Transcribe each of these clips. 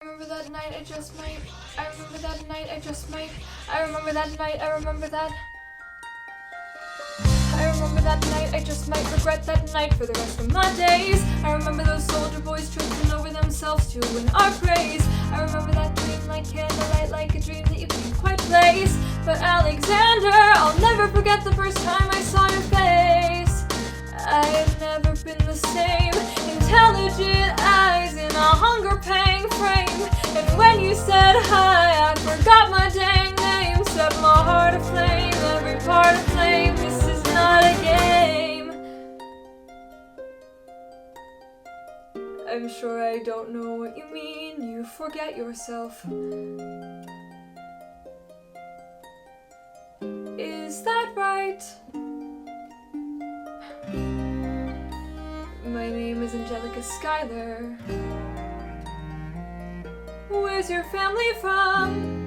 I remember that night, I just might. I remember that night, I just might. I remember that night, I remember that. I remember that night, I just might regret that night for the rest of my days. I remember those soldier boys tripping over themselves to win our praise. I remember that dream like candlelight, like a dream that you can't quite place. But Alexander, I'll never forget the first time I saw your face. I've never been the same. Intelligent eyes in a hunger-pang frame. And when you said hi, I forgot my dang name. Set my heart aflame, every part aflame. This is not a game. I'm sure I don't know what you mean. You forget yourself. Is that right? My name is Angelica Schuyler. Where's your family from?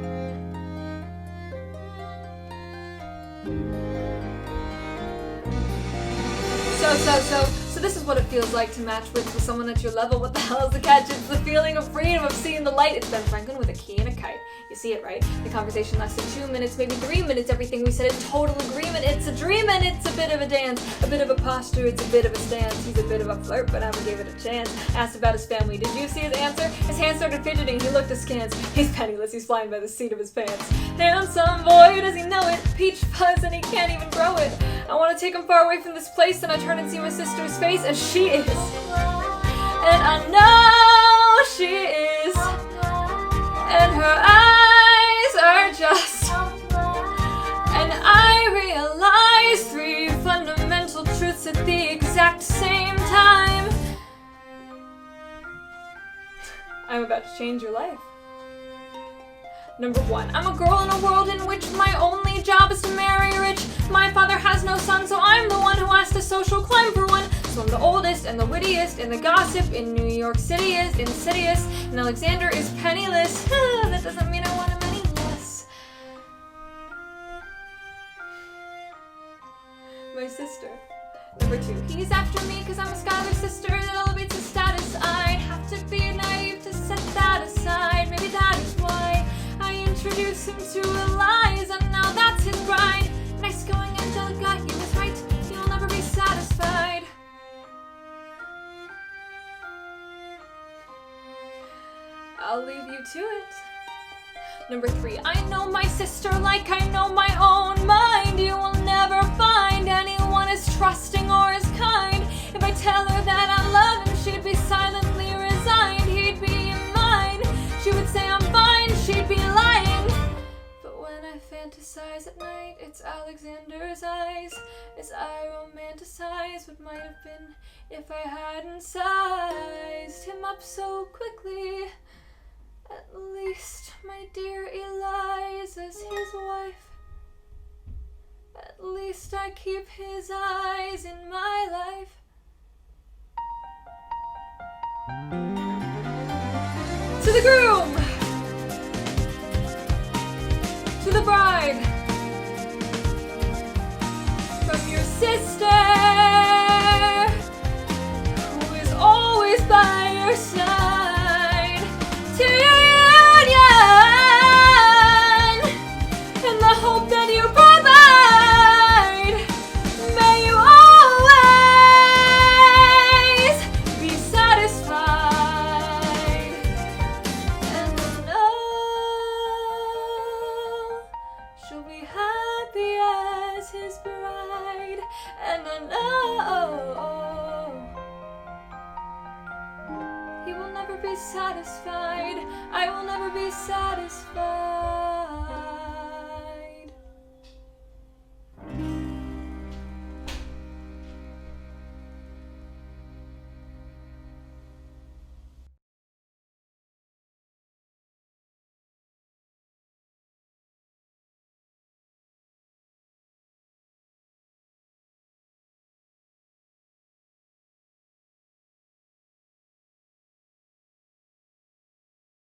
So this is what it feels like to match with someone at your level. What the hell is the catch? It's the feeling of freedom, of seeing the light. It's Ben Franklin with a key and a kite. You see it, right? The conversation lasted 2 minutes, maybe 3 minutes. Everything we said in total agreement. It's a dream and it's a bit of a dance. A bit of a posture, it's a bit of a stance. He's a bit of a flirt, but I never gave it a chance. Asked about his family. Did you see his answer? His hands started fidgeting. He looked askance. He's penniless. He's flying by the seat of his pants. Handsome boy, does he know it? Peach fuzz and he can't even grow it. I want to take him far away from this place. Then I turn and see my sister's face as she is. And I know she is. And her eyes are just. And I realize 3 fundamental truths at the exact same time. I'm about to change your life. Number 1, I'm a girl in a world in which my only job is to marry rich. My father has no son, so I'm the one who has to social climb for one. So I'm the oldest and the wittiest and the gossip in New York City is insidious. And Alexander is penniless. That doesn't mean I want him any less. My sister. Number 2, he's after me because I'm a Schuyler sister that elevates his status. I'd have to be naive to set that aside. Maybe that is why I introduced him to Eliza. Now that's his bride. Nice going, Angelica, he was right. You'll never be satisfied. I'll leave you to it. Number 3, I know my sister like I know my own mind. You will never find anyone as trusting or as kind. If I tell her that I love him, she'd be silently resigned. He'd be mine. She would say I'm fine, she'd be lying. But when I fantasize at night, it's Alexander's eyes as I romanticize what might have been if I hadn't sized him up so quickly. At least my dear Eliza's his wife. At least I keep his eyes in my life. To the groom! To the bride! From your sister, who is always by your side. To your and the hope that you provide. May you always be satisfied. And I know she'll be happy as his bride. And I know he will never be satisfied. I will never be satisfied.